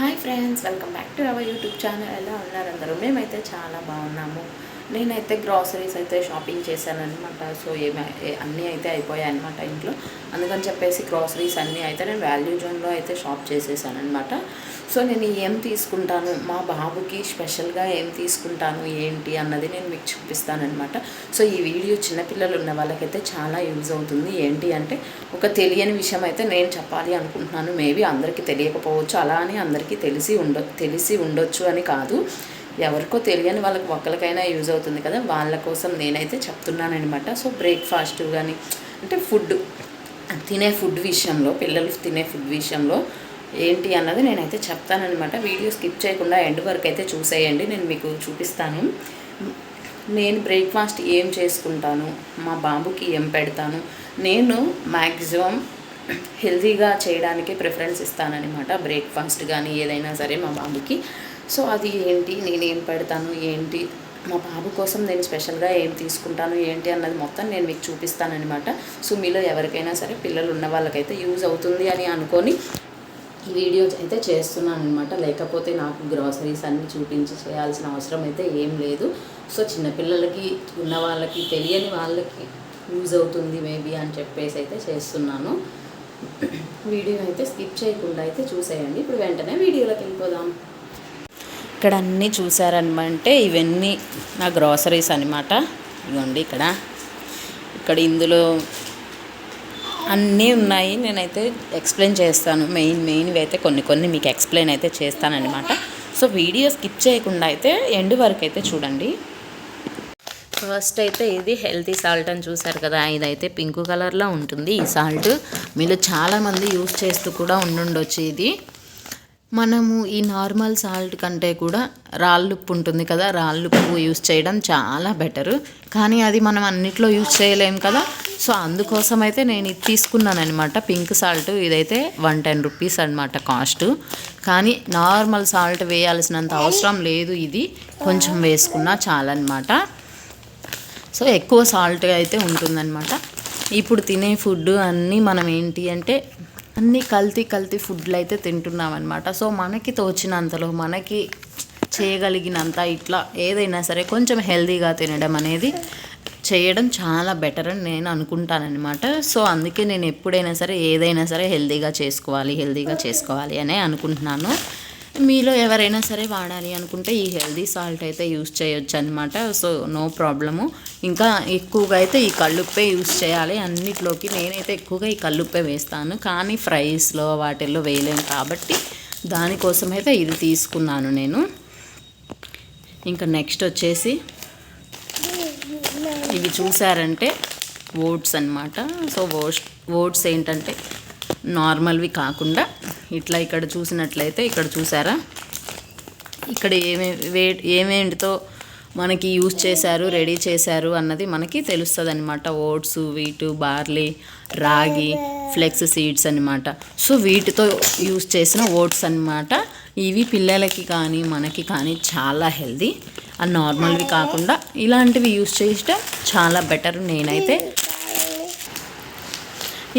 Hi friends, welcome back to our YouTube channel. ఎలా ఉన్నారు అందరూ? మేమైతే చాలా బాగున్నాము. నేనైతే గ్రాసరీస్ అయితే షాపింగ్ చేశాను అనమాట. సో అన్నీ అయితే అయిపోయాయి అనమాట ఇంట్లో. అందుకని చెప్పేసి గ్రాసరీస్ అన్నీ అయితే నేను వాల్యూ జోన్లో అయితే షాప్ చేసేసాను అనమాట. సో నేను ఏం తీసుకుంటాను, మా బాబుకి స్పెషల్గా ఏం తీసుకుంటాను ఏంటి అన్నది నేను మీకు చూపిస్తానమాట. సో ఈ వీడియో చిన్నపిల్లలు ఉన్న వాళ్ళకైతే చాలా యూజ్ అవుతుంది. ఏంటి అంటే ఒక తెలియని విషయం అయితే నేను చెప్పాలి అనుకుంటున్నాను. మేబీ అందరికీ తెలియకపోవచ్చు, అలా అని అందరికీ తెలిసి ఉండొచ్చు అని కాదు. ఎవరికో తెలియని వాళ్ళకి ఒక్కరికైనా యూజ్ అవుతుంది కదా, వాళ్ళ కోసం నేనైతే చెప్తున్నానమాట. సో బ్రేక్ఫాస్ట్ కానీ అంటే తినే ఫుడ్ విషయంలో, పిల్లలు తినే ఫుడ్ విషయంలో ఏంటి అన్నది నేనైతే చెప్తానమాట. వీడియో స్కిప్ చేయకుండా ఎండ్ వరకు అయితే చూసేయండి, నేను మీకు చూపిస్తాను. నేను బ్రేక్ఫాస్ట్ ఏం చేసుకుంటాను, మా బాబుకి ఏం పెడతాను, నేను మ్యాక్సిమం హెల్తీగా చేయడానికి ప్రిఫరెన్స్ ఇస్తానన్నమాట. బ్రేక్ఫాస్ట్ కానీ ఏదైనా సరే మా బాబుకి. సో అది ఏంటి, నేనేం పెడతాను ఏంటి, మా బాబు కోసం నేను స్పెషల్గా ఏం తీసుకుంటాను ఏంటి అన్నది మొత్తం నేను మీకు చూపిస్తానన్నమాట. సో మీలో ఎవరికైనా సరే పిల్లలు ఉన్న వాళ్ళకైతే యూజ్ అవుతుంది అని అనుకొని ఈ వీడియో అయితే చేస్తున్నాను అనమాట. లేకపోతే నాకు గ్రాసరీస్ అన్నీ చూపించి చేయాల్సిన అవసరం అయితే ఏం లేదు. సో చిన్నపిల్లలకి ఉన్న వాళ్ళకి, తెలియని వాళ్ళకి యూజ్ అవుతుంది మేబీ అని చెప్పేసి అయితే చేస్తున్నాను. వీడియో అయితే స్కిప్ చేయకుండా అయితే చూసేయండి. ఇప్పుడు వెంటనే వీడియోలోకి వెళ్ళిపోదాం. ఇక్కడ అన్నీ చూసారనమంటే ఇవన్నీ నా గ్రాసరీస్ అనమాట. ఇదిగోండి ఇక్కడ ఇందులో అన్నీ ఉన్నాయి. నేనైతే ఎక్స్ప్లెయిన్ చేస్తాను. మెయిన్వి అయితే కొన్ని మీకు ఎక్స్ప్లెయిన్ అయితే చేస్తానన్నమాట. సో వీడియో స్కిప్ చేయకుండా అయితే ఎండ్ వరకు అయితే చూడండి. ఫస్ట్ అయితే ఇది హెల్తీ సాల్ట్ అని చూసారు కదా, ఇదైతే పింక్ కలర్లో ఉంటుంది. ఈ సాల్ట్ మీలో చాలామంది యూజ్ చేస్తూ కూడా ఉండుండొచ్చు. ఇది మనము ఈ నార్మల్ సాల్ట్ కంటే కూడా రాళ్ళుప్పు ఉంటుంది కదా, రాళ్ళుప్పు యూజ్ చేయడం చాలా బెటరు. కానీ అది మనం అన్నిట్లో యూజ్ చేయలేం కదా. సో అందుకోసం అయితే నేను ఇది తీసుకున్నాను అనమాట, పింక్ సాల్ట్. ఇదైతే 110 రూపీస్ అనమాట కాస్ట్. కానీ నార్మల్ సాల్ట్ వేయాల్సినంత అవసరం లేదు, ఇది కొంచెం వేసుకున్నా చాలన్నమాట. సో ఎక్కువ సాల్ట్ అయితే ఉంటుందన్నమాట. ఇప్పుడు తినే ఫుడ్ అన్నీ మనం ఏంటి అంటే అన్నీ కల్తీ ఫుడ్లు అయితే తింటున్నాం అనమాట. సో మనకి తోచినంతలో, మనకి చేయగలిగినంత ఇట్లా ఏదైనా సరే కొంచెం హెల్తీగా తినడం అనేది చేయడం చాలా బెటర్ అని నేను అనుకుంటానన్నమాట. సో అందుకే నేను ఎప్పుడైనా సరే ఏదైనా సరే హెల్తీగా చేసుకోవాలి అనే అనుకుంటున్నాను. మీలో ఎవరైనా సరే వాడాలి అనుకుంటే ఈ హెల్తీ సాల్ట్ అయితే యూస్ చేయొచ్చు అనమాట. So no problem. ఇంకా ఎక్కువగా అయితే ఈ కల్లుప్పే యూస్ చేయాలి అన్నిట్లోకి. నేనైతే ఎక్కువగా ఈ కల్లుప్పే వేస్తాను, కానీ ఫ్రైస్లో వాటిల్లో వేయలేను కాబట్టి దానికోసం అయితే ఇది తీసుకున్నాను నేను. ఇంకా నెక్స్ట్ వచ్చేసి ఇవి చూసారంటే ఓట్స్ అనమాట. సో ఓట్స్ ఏంటంటే నార్మల్వి కాకుండా ఇట్లా ఇక్కడ చూసినట్లయితే, ఇక్కడ చూసారా, ఇక్కడ ఏమేంటితో మనకి యూజ్ చేశారు, రెడీ చేశారు అన్నది మనకి తెలుస్తుంది అనమాట. ఓట్స్, వీటు, బార్లీ, రాగి, ఫ్లెక్స్ సీడ్స్ అనమాట. సో వీటితో యూజ్ చేసిన ఓట్స్ అనమాట. ఇవి పిల్లలకి కానీ మనకి కానీ చాలా హెల్దీ. ఆ నార్మల్వి కాకుండా ఇలాంటివి యూజ్ చేయడం చాలా బెటర్. నేనైతే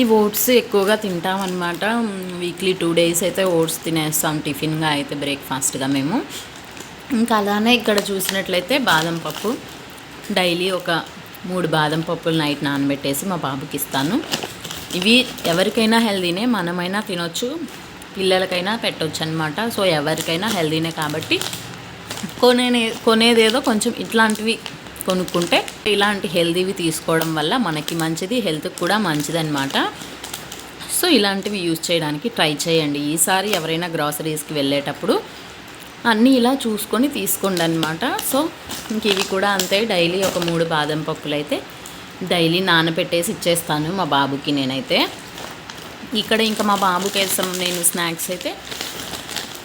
ఈ ఓట్స్ ఎక్కువగా తింటామన్నమాట. వీక్లీ 2 days అయితే ఓట్స్ తినేస్తాం టిఫిన్గా అయితే, బ్రేక్ఫాస్ట్గా మేము. ఇంకా అలానే ఇక్కడ చూసినట్లయితే బాదం పప్పు, డైలీ ఒక 3 బాదం పప్పులు నైట్ నానబెట్టేసి మా బాబుకి ఇస్తాను. ఇవి ఎవరికైనా హెల్దీనే, మనమైనా తినొచ్చు, పిల్లలకైనా పెట్టవచ్చు అనమాట. సో ఎవరికైనా హెల్దీనే కాబట్టి కొనేదేదో కొంచెం ఇట్లాంటివి కొనుక్కుంటే, ఇలాంటి హెల్దీవి తీసుకోవడం వల్ల మనకి మంచిది, హెల్త్కి కూడా మంచిది అనమాట. సో ఇలాంటివి యూజ్ చేయడానికి ట్రై చేయండి. ఈసారి ఎవరైనా గ్రాసరీస్కి వెళ్ళేటప్పుడు అన్నీ ఇలా చూసుకొని తీసుకోండి అనమాట. సో ఇంక ఇవి కూడా అంతే, డైలీ ఒక 3 బాదం పప్పులు అయితే డైలీ నానబెట్టేసి ఇచ్చేస్తాను మా బాబుకి నేనైతే. ఇక్కడ ఇంకా మా బాబు కోసం నేను స్నాక్స్ అయితే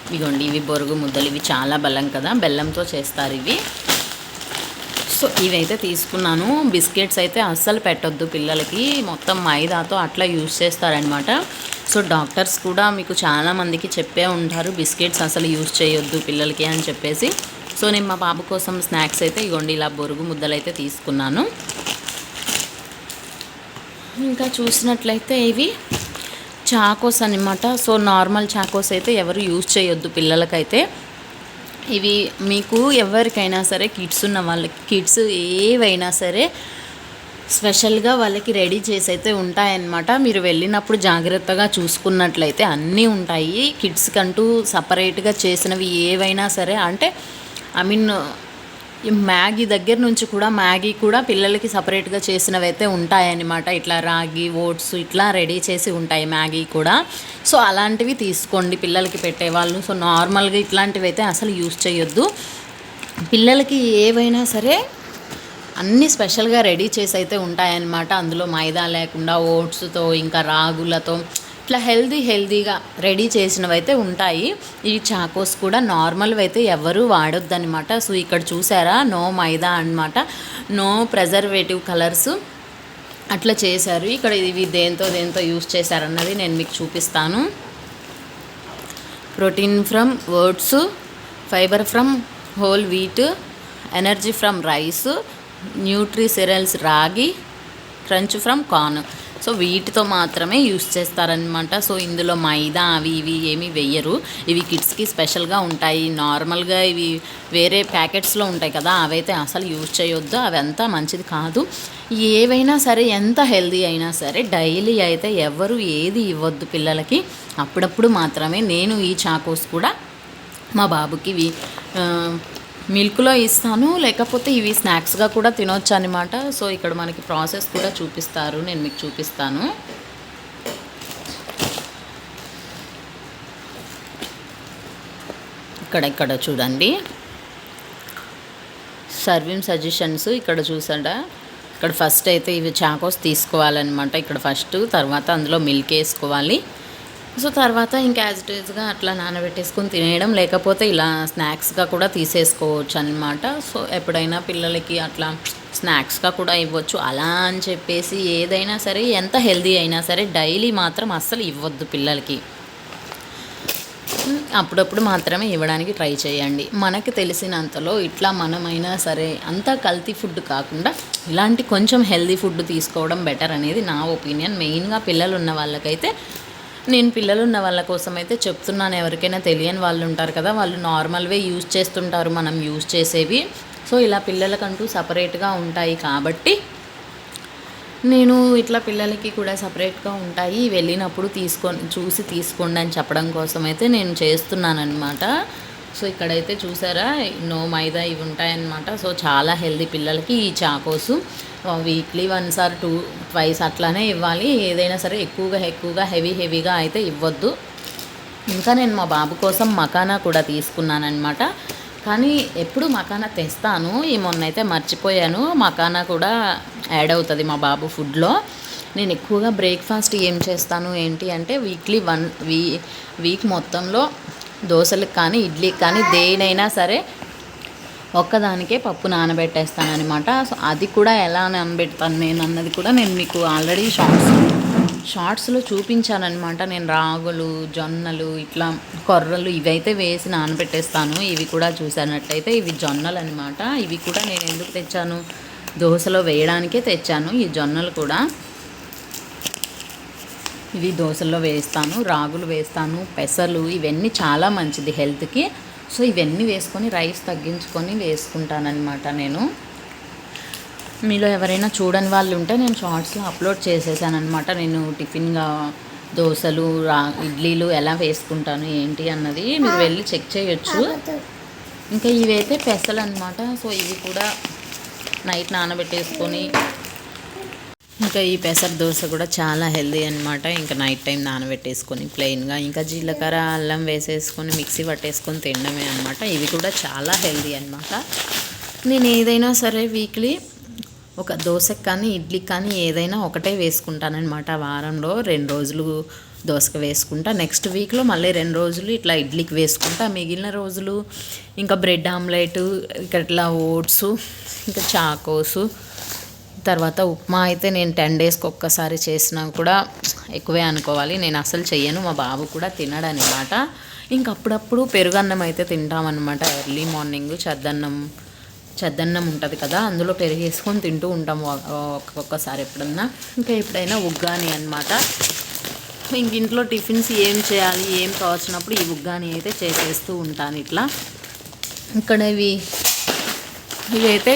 ఇదిగోండి, ఇవి బొరుగు ముద్దలు. ఇవి చాలా బలం కదా, బెల్లంతో చేస్తారు ఇవి. సో ఇవైతే తీసుకున్నాను. బిస్కెట్స్ అయితే అస్సలు పెట్టొద్దు పిల్లలకి, మొత్తం మైదాతో అట్లా యూజ్ చేస్తారనమాట. సో డాక్టర్స్ కూడా మీకు చాలామందికి చెప్పే ఉంటారు బిస్కెట్స్ అసలు యూజ్ చేయొద్దు పిల్లలకి అని చెప్పేసి. సో నేను మా బాబు కోసం స్నాక్స్ అయితే ఇగోండి ఇలా బొరుగు ముద్దలు అయితే తీసుకున్నాను. ఇంకా చూసినట్లయితే ఇవి చాకోస్ అనమాట. సో నార్మల్ చాకోస్ అయితే ఎవరు యూజ్ చేయొద్దు పిల్లలకైతే. ఇవి మీకు ఎవరికైనా సరే కిడ్స్ ఉన్న వాళ్ళకి, కిడ్స్ ఏవైనా సరే స్పెషల్గా వాళ్ళకి రెడీ చేసి అయితే ఉంటాయన్నమాట. మీరు వెళ్ళినప్పుడు జాగ్రత్తగా చూసుకున్నట్లయితే అన్నీ ఉంటాయి. కిడ్స్కి అంటూ సపరేట్గా చేసినవి ఏవైనా సరే, అంటే ఐ మీన్ మ్యాగీ దగ్గర నుంచి కూడా, మ్యాగీ కూడా పిల్లలకి సపరేట్గా చేసినవి అయితే ఉంటాయన్నమాట. ఇట్లా రాగి, ఓట్స్ ఇట్లా రెడీ చేసి ఉంటాయి మ్యాగీ కూడా. సో అలాంటివి తీసుకోండి పిల్లలకి పెట్టేవాళ్ళు. సో నార్మల్గా ఇట్లాంటివి అయితే అసలు యూజ్ చేయొద్దు. పిల్లలకి ఏవైనా సరే అన్నీ స్పెషల్గా రెడీ చేసి అయితే ఉంటాయన్నమాట. అందులో మైదా లేకుండా ఓట్స్తో ఇంకా రాగులతో ఇట్లా హెల్దీగా రెడీ చేసినవి అయితే ఉంటాయి. ఈ చాకోస్ కూడా నార్మల్వి అయితే ఎవరు వాడొద్దనమాట. సో ఇక్కడ చూసారా, నో మైదా అనమాట, నో ప్రిజర్వేటివ్ కలర్స్ అట్లా చేశారు. ఇక్కడ ఇవి దేంతో యూస్ చేశారన్నది నేను మీకు చూపిస్తాను. Protein from oats, fibre from whole wheat, energy from rice, nutri cereals ragi, crunch from corn. So వీటితో మాత్రమే యూస్ చేస్తారనమాట. సో ఇందులో మైదా అవి ఇవి ఏమీ వెయ్యరు. ఇవి కిడ్స్కి స్పెషల్గా ఉంటాయి. నార్మల్గా ఇవి వేరే ప్యాకెట్స్లో ఉంటాయి కదా, అవైతే అసలు యూజ్ చేయొద్దు, అవి అంతా మంచిది కాదు. ఏవైనా సరే, ఎంత హెల్దీ అయినా సరే డైలీ అయితే ఎవరు ఏది ఇవ్వద్దు పిల్లలకి. అప్పుడప్పుడు మాత్రమే. నేను ఈ చాకోస్ కూడా మా బాబుకి మిల్క్లో ఇస్తాను, లేకపోతే ఇవి స్నాక్స్గా కూడా తినొచ్చు అనమాట. సో ఇక్కడ మనకి ప్రాసెస్ కూడా చూపిస్తారు, నేను మీకు చూపిస్తాను. ఇక్కడ చూడండి, సర్వింగ్ సజెషన్స్ ఇక్కడ చూసాడా. ఇక్కడ ఫస్ట్ అయితే ఇవి చాకోస్ తీసుకోవాలన్నమాట. ఇక్కడ ఫస్ట్, తర్వాత అందులో మిల్క్ వేసుకోవాలి. సో తర్వాత ఇంకా యాజ్ ఇట్ ఈజ్గా అట్లా నానబెట్టేసుకొని తినేయడం, లేకపోతే ఇలా స్నాక్స్గా కూడా తీసేసుకోవచ్చు అనమాట. సో ఎప్పుడైనా పిల్లలకి అట్లా స్నాక్స్గా కూడా ఇవ్వచ్చు. అలా అని చెప్పేసి ఏదైనా సరే, ఎంత హెల్దీ అయినా సరే డైలీ మాత్రం అస్సలు ఇవ్వద్దు పిల్లలకి. అప్పుడప్పుడు మాత్రమే ఇవ్వడానికి ట్రై చేయండి. మనకి తెలిసినంతలో ఇట్లా మనమైనా సరే అంతా కల్తీ ఫుడ్ కాకుండా ఇలాంటి కొంచెం హెల్దీ ఫుడ్ తీసుకోవడం బెటర్ అనేది నా ఒపీనియన్. మెయిన్గా పిల్లలు ఉన్న వాళ్ళకైతే, నేను పిల్లలు ఉన్న వాళ్ళ కోసం అయితే చెప్తున్నాను. ఎవరికైనా తెలియని వాళ్ళు ఉంటారు కదా, వాళ్ళు నార్మల్వే యూజ్ చేస్తుంటారు మనం యూజ్ చేసేవి. సో ఇలా పిల్లలకంటూ సపరేట్గా ఉంటాయి కాబట్టి నేను ఇట్లా పిల్లలకి కూడా సపరేట్గా ఉంటాయి, వెళ్ళినప్పుడు చూసి తీసుకోండి అని చెప్పడం కోసం అయితే నేను చేస్తున్నాను అనమాట. సో ఇక్కడైతే చూసారా, నో మైదా ఇవి ఉంటాయన్నమాట. సో చాలా హెల్దీ పిల్లలకి ఈ చాకోసు. వీక్లీ 1 or 2 అట్లానే ఇవ్వాలి. ఏదైనా సరే ఎక్కువగా హెవీగా అయితే ఇవ్వద్దు. ఇంకా నేను మా బాబు కోసం మకానా కూడా తీసుకున్నానమాట. కానీ ఎప్పుడు మకానా తెస్తాను, ఈ మొన్నైతే మర్చిపోయాను. మకానా కూడా యాడ్ అవుతుంది మా బాబు ఫుడ్లో. నేను ఎక్కువగా బ్రేక్ఫాస్ట్ ఏం చేస్తాను ఏంటి అంటే, వీక్ మొత్తంలో దోశలకు కానీ ఇడ్లీకి కానీ దేనైనా సరే ఒక్కదానికే పప్పు నానబెట్టేస్తానమాట. సో అది కూడా ఎలా నానబెడతాను నేను అన్నది కూడా నేను మీకు ఆల్రెడీ షార్ట్స్లో చూపించానమాట. నేను రాగులు, జొన్నలు, ఇట్లా కొర్రలు ఇవైతే వేసి నానబెట్టేస్తాను. ఇవి కూడా చూసానట్టయితే ఇవి జొన్నలు అనమాట. ఇవి కూడా నేను ఎందుకు తెచ్చాను, దోశలో వేయడానికే తెచ్చాను. ఈ జొన్నలు కూడా ఇవి దోశల్లో వేస్తాను, రాగులు వేస్తాను, పెసలు, ఇవన్నీ చాలా మంచిది హెల్త్కి. సో ఇవన్నీ వేసుకొని రైస్ తగ్గించుకొని వేసుకుంటానమాట నేను. మీలో ఎవరైనా చూడని వాళ్ళు ఉంటే నేను షార్ట్స్లో అప్లోడ్ చేసేసాను అనమాట. నేను టిఫిన్గా దోశలు, ఇడ్లీలు ఎలా వేసుకుంటాను ఏంటి అన్నది మీరు వెళ్ళి చెక్ చేయొచ్చు. ఇంకా ఇవైతే పెసలు అనమాట. సో ఇవి కూడా నైట్ నానబెట్టేసుకొని, ఇంకా ఈ పెసర దోశ కూడా చాలా హెల్దీ అనమాట. ఇంకా నైట్ టైం నానబెట్టేసుకొని ప్లెయిన్గా ఇంకా జీలకర్ర, అల్లం వేసేసుకొని మిక్సీ పట్టేసుకొని తినడమే అనమాట. ఇవి కూడా చాలా హెల్దీ అనమాట. నేను ఏదైనా సరే వీక్లీ ఒక దోశకి కానీ ఇడ్లీకి కానీ ఏదైనా ఒకటే వేసుకుంటానమాట. వారంలో 2 రోజులు దోశకు వేసుకుంటా, నెక్స్ట్ వీక్లో మళ్ళీ 2 రోజులు ఇట్లా ఇడ్లీకి వేసుకుంటా. మిగిలిన రోజులు ఇంకా బ్రెడ్ ఆమ్లెట్, ఇక్కడ ఇట్లా ఓట్స్, ఇంకా చాకోసు, తర్వాత ఉప్మా అయితే నేను 10 daysకి ఒక్కసారి చేసినా కూడా ఎక్కువే అనుకోవాలి. నేను అసలు చెయ్యను, మా బాబు కూడా తినడనమాట. ఇంక అప్పుడప్పుడు పెరుగన్నం అయితే తింటామన్నమాట. ఎర్లీ మార్నింగ్ చద్దన్నం ఉంటుంది కదా, అందులో పెరుగు వేసుకొని తింటూ ఉంటాం ఒక్కొక్కసారి ఎప్పుడన్నా. ఇంకా ఎప్పుడైనా ఉగ్గాని అనమాట. ఇంక ఇంట్లో టిఫిన్స్ ఏం చేయాలి ఏం కావచ్చినప్పుడు ఈ ఉగ్గాని అయితే చేసేస్తూ ఉంటాను ఇట్లా. ఇక్కడ ఇవైతే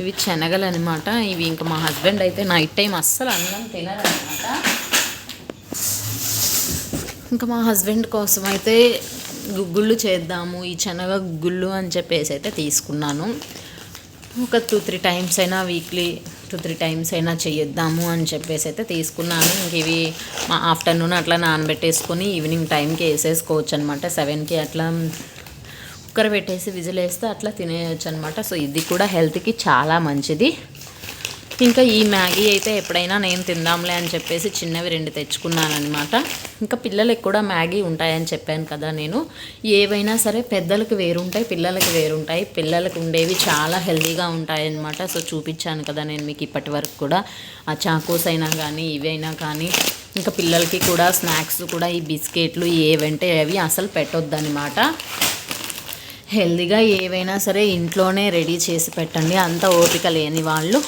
ఇవి శనగలు అనమాట. ఇవి ఇంకా మా హస్బెండ్ అయితే నైట్ టైం అస్సలు అన్నం తినరనమాట. ఇంకా మా హస్బెండ్ కోసం అయితే గుగ్గుళ్ళు చేద్దాము, ఈ శనగ గుగ్గుళ్ళు అని చెప్పేసి అయితే తీసుకున్నాను. ఒక 2-3 టైమ్స్ అయినా వీక్లీ 2-3 టైమ్స్ అయినా చేద్దాము అని చెప్పేసి అయితే తీసుకున్నాను. ఇంక ఇవి మా ఆఫ్టర్నూన్ అట్లా నానబెట్టేసుకొని ఈవినింగ్ టైంకి వేసేసుకోవచ్చు అనమాట. 7కి అట్లా కుక్కర్ పెట్టేసి విజిల్ వేస్తే అట్లా తినేయచ్చు అనమాట. సో ఇది కూడా హెల్త్కి చాలా మంచిది. ఇంకా ఈ మ్యాగీ అయితే ఎప్పుడైనా నేను తిందాంలే అని చెప్పేసి చిన్నవి 2 తెచ్చుకున్నాను అనమాట. ఇంకా పిల్లలకి కూడా మ్యాగీ ఉంటాయని చెప్పాను కదా నేను. ఏవైనా సరే పెద్దలకు వేరుంటాయి, పిల్లలకి వేరుంటాయి. పిల్లలకు ఉండేవి చాలా హెల్తీగా ఉంటాయన్నమాట. సో చూపించాను కదా నేను మీకు ఇప్పటి వరకు కూడా. ఆ చాకోస్ అయినా కానీ ఇవైనా కానీ, ఇంకా పిల్లలకి కూడా స్నాక్స్ కూడా ఈ బిస్కెట్లు ఏవంటే అవి అసలు పెట్టొద్దనమాట. హెల్తీగా ఏవైనా సరే ఇంట్లోనే రెడీ చేసి పెట్టండి. అంత ఓపిక లేని వాళ్ళు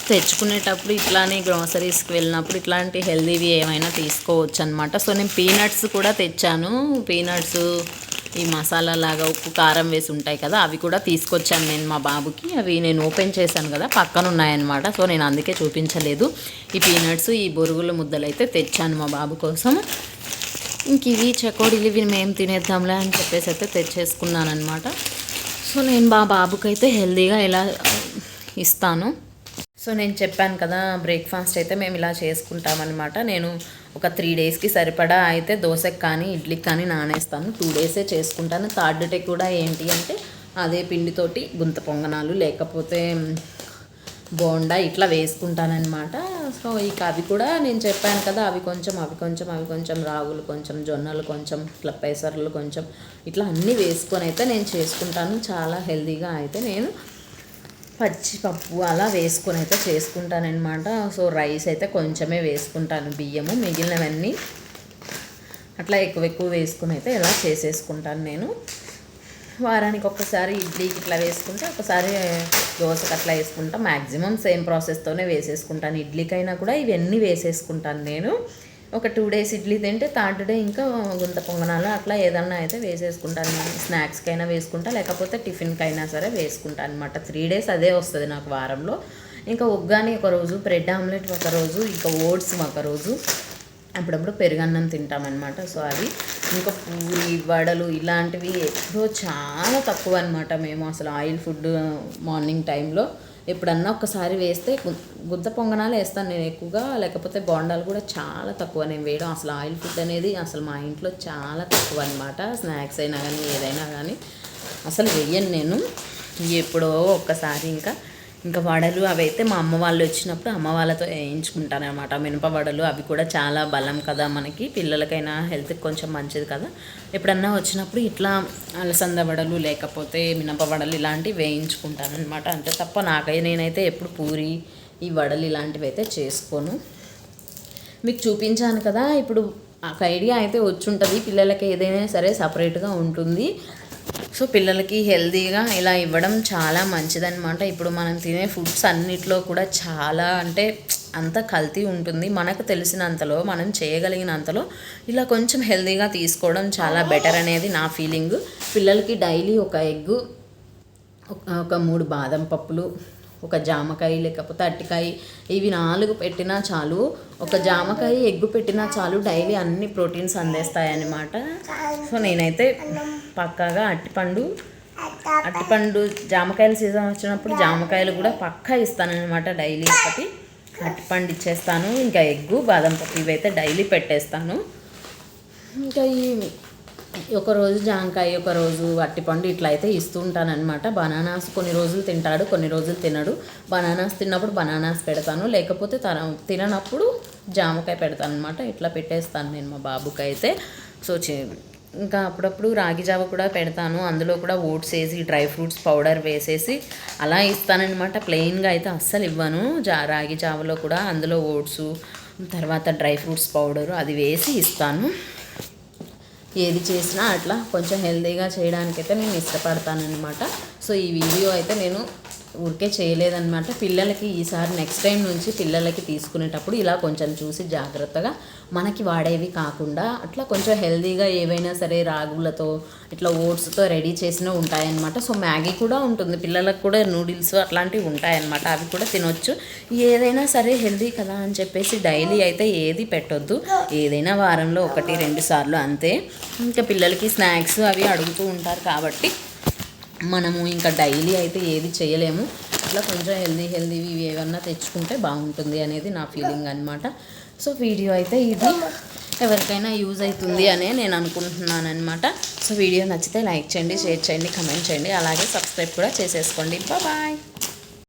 తెచ్చుకునేటప్పుడు ఇట్లానే గ్రాసరీస్కి వెళ్ళినప్పుడు ఇట్లాంటి హెల్తీవి ఏమైనా తీసుకోవచ్చు అనమాట. సో నేను పీనట్స్ కూడా తెచ్చాను. పీనట్స్ ఈ మసాలా లాగా ఉప్పు కారం వేసి ఉంటాయి కదా, అవి కూడా తీసుకొచ్చాను నేను మా బాబుకి. అవి నేను ఓపెన్ చేశాను కదా, పక్కన ఉన్నాయన్నమాట. సో నేను అందుకే చూపించలేదు. ఈ పీనట్స్ ఈ బొరుగుల ముద్దలు అయితే తెచ్చాను మా బాబు కోసం. ఇంక ఇవి చకోడీలు ఇవి మేము తినేద్దాంలే అని చెప్పేసి అయితే తెచ్చేసుకున్నాను అనమాట. సో నేను మా బాబుకైతే హెల్తీగా ఇలా ఇస్తాను. సో నేను చెప్పాను కదా, బ్రేక్ఫాస్ట్ అయితే మేము ఇలా చేసుకుంటామన్నమాట. నేను ఒక 3 డేస్కి సరిపడా అయితే దోశకి కానీ ఇడ్లీకి కానీ నానేస్తాను. 2 డేసే చేసుకుంటాను. 3rd డే కూడా ఏంటి అంటే అదే పిండితోటి గుంత పొంగనాలు లేకపోతే బోండా ఇట్లా వేసుకుంటానన్నమాట. సో ఇక అవి కూడా నేను చెప్పాను కదా, అవి కొంచెం రాగులు కొంచెం, జొన్నలు కొంచెం, ఇట్లా పెసర్లు కొంచెం, ఇట్లా అన్నీ వేసుకొని అయితే నేను చేసుకుంటాను. చాలా హెల్తీగా అయితే నేను పచ్చిపప్పు అలా వేసుకొని అయితే చేసుకుంటానన్నమాట. సో రైస్ అయితే కొంచెమే వేసుకుంటాను, బియ్యము మిగిలినవన్నీ అట్లా ఎక్కువ వేసుకొని అయితే ఇలా చేసేసుకుంటాను నేను. వారానికి ఒక్కసారి ఇడ్లీకి ఇట్లా వేసుకుంటే, ఒకసారి దోశకి అట్లా వేసుకుంటా. Maximum same ప్రాసెస్తోనే వేసేసుకుంటాను. ఇడ్లీకైనా కూడా ఇవన్నీ వేసేసుకుంటాను నేను. ఒక 2 డేస్ ఇడ్లీ తింటే 3rd డే ఇంకా గుంత పొంగనాలు అట్లా ఏదన్నా అయితే వేసేసుకుంటాను. స్నాక్స్కైనా వేసుకుంటా, లేకపోతే టిఫిన్కైనా సరే వేసుకుంటాను అనమాట. 3 డేస్ అదే వస్తుంది నాకు వారంలో. ఇంకా ఉగ్గాని ఒకరోజు, బ్రెడ్ ఆమ్లెట్ ఒకరోజు, ఇంకా ఓట్స్ ఒకరోజు, అప్పుడప్పుడు పెరుగన్నం తింటామన్నమాట. సో అవి ఇంకా పూరి వడలు ఇలాంటివి ఎప్పుడో చాలా తక్కువ అనమాట. మేము అసలు ఆయిల్ ఫుడ్ మార్నింగ్ టైంలో ఎప్పుడన్నా ఒకసారి వేస్తే గుంత పొంగనాలు వేస్తాను నేను ఎక్కువగా, లేకపోతే బోండాలు కూడా చాలా తక్కువ నేను వేయడం. అసలు ఆయిల్ ఫుడ్ అనేది అసలు మా ఇంట్లో చాలా తక్కువ అనమాట. స్నాక్స్ అయినా కానీ ఏదైనా కానీ అసలు వేయను నేను. ఎప్పుడో ఒక్కసారి ఇంకా వడలు అవి అయితే మా అమ్మ వాళ్ళు వచ్చినప్పుడు అమ్మ వాళ్ళతో వేయించుకుంటాను అనమాట. మినప వడలు అవి కూడా చాలా బలం కదా మనకి, పిల్లలకైనా హెల్త్కి కొంచెం మంచిది కదా. ఎప్పుడన్నా వచ్చినప్పుడు ఇట్లా అలసంద వడలు లేకపోతే మినప వడలు ఇలాంటివి వేయించుకుంటాను అనమాట. అంతే తప్ప నేనైతే ఎప్పుడు పూరి ఈ వడలు ఇలాంటివి అయితే చేసుకోను. మీకు చూపించాను కదా, ఇప్పుడు ఒక ఐడియా అయితే వచ్చి ఉంటుంది. పిల్లలకి ఏదైనా సరే సపరేట్గా ఉంటుంది. సో పిల్లలకి హెల్తీగా ఇలా ఇవ్వడం చాలా మంచిదన్నమాట. ఇప్పుడు మనం తినే ఫుడ్స్ అన్నిట్లో కూడా చాలా అంటే అంత కల్తీ ఉంటుంది. మనకు తెలిసినంతలో, మనం చేయగలిగినంతలో ఇలా కొంచెం హెల్తీగా తీసుకోవడం చాలా బెటర్ అనేది నా ఫీలింగ్. పిల్లలకి డైలీ ఒక ఎగ్గు, ఒక 3 బాదం పప్పులు, ఒక జామకాయ లేకపోతే అరటికాయ, ఇవి 4 పెట్టినా చాలు. ఒక జామకాయ ఎగ్గు పెట్టినా చాలు, డైలీ అన్ని ప్రోటీన్స్ అందేస్తాయన్నమాట. సో నేనైతే పక్కాగా అరటిపండు జామకాయల సీజన్ వచ్చినప్పుడు జామకాయలు కూడా పక్కా ఇస్తానన్నమాట. డైలీ ఒకటి అరటిపండు ఇచ్చేస్తాను. ఇంకా ఎగ్గు, బాదం పప్పు ఇవైతే డైలీ పెట్టేస్తాను. ఇంకా ఒకరోజు జామకాయ, ఒకరోజు అరటిపండు ఇట్లా అయితే ఇస్తూ ఉంటానన్నమాట. బనానాస్ కొన్ని రోజులు తింటాడు, కొన్ని రోజులు తినడు. బనానాస్ తిన్నప్పుడు బనానాస్ పెడతాను, లేకపోతే తిననప్పుడు జామకాయ పెడతాను అనమాట. ఇట్లా పెట్టేస్తాను నేను మా బాబుకి అయితే. సో ఇంకా అప్పుడప్పుడు రాగి జావ కూడా పెడతాను. అందులో కూడా ఓట్స్ వేసి డ్రై ఫ్రూట్స్ పౌడర్ వేసేసి అలా ఇస్తానన్నమాట. ప్లెయిన్గా అయితే అస్సలు ఇవ్వను. రాగి జావలో కూడా అందులో ఓట్స్, తర్వాత డ్రై ఫ్రూట్స్ పౌడరు అది వేసి ఇస్తాను. ఏది చేసినా అట్లా కొంచెం హెల్తీగా చేయడానికైతే నేను ఇష్టపడతానన్నమాట. సో ఈ వీడియో అయితే నేను ఊరికే చేయలేదన్నమాట. పిల్లలకి ఈసారి నెక్స్ట్ టైం నుంచి పిల్లలకి తీసుకునేటప్పుడు ఇలా కొంచెం చూసి జాగ్రత్తగా మనకి వాడేవి కాకుండా అట్లా కొంచెం హెల్తీగా ఏవైనా సరే రాగులతో ఇట్లా ఓట్స్తో రెడీ చేసినవి ఉంటాయన్నమాట. సో మ్యాగీ కూడా ఉంటుంది, పిల్లలకు కూడా నూడిల్స్ అట్లాంటివి ఉంటాయన్నమాట, అవి కూడా తినొచ్చు. ఏదైనా సరే హెల్తీ కదా అని చెప్పేసి డైలీ అయితే ఏది పెట్టొద్దు, ఏదైనా వారంలో 1-2 సార్లు అంతే. ఇంకా పిల్లలకి స్నాక్స్ అవి అడుగుతూ ఉంటారు కాబట్టి మనము ఇంకా డైలీ అయితే ఏది చేయలేము. ఇట్లా కొంచెం హెల్దీవి ఏమన్నా తెచ్చుకుంటే బాగుంటుంది అనేది నా ఫీలింగ్ అనమాట. సో వీడియో అయితే ఇది ఎవరికైనా యూజ్ అవుతుంది అనే నేను అనుకుంటున్నాను అనమాట. సో వీడియో నచ్చితే లైక్ చేయండి, షేర్ చేయండి, కమెంట్ చేయండి, అలాగే సబ్స్క్రైబ్ కూడా చేసేసుకోండి. బాయ్.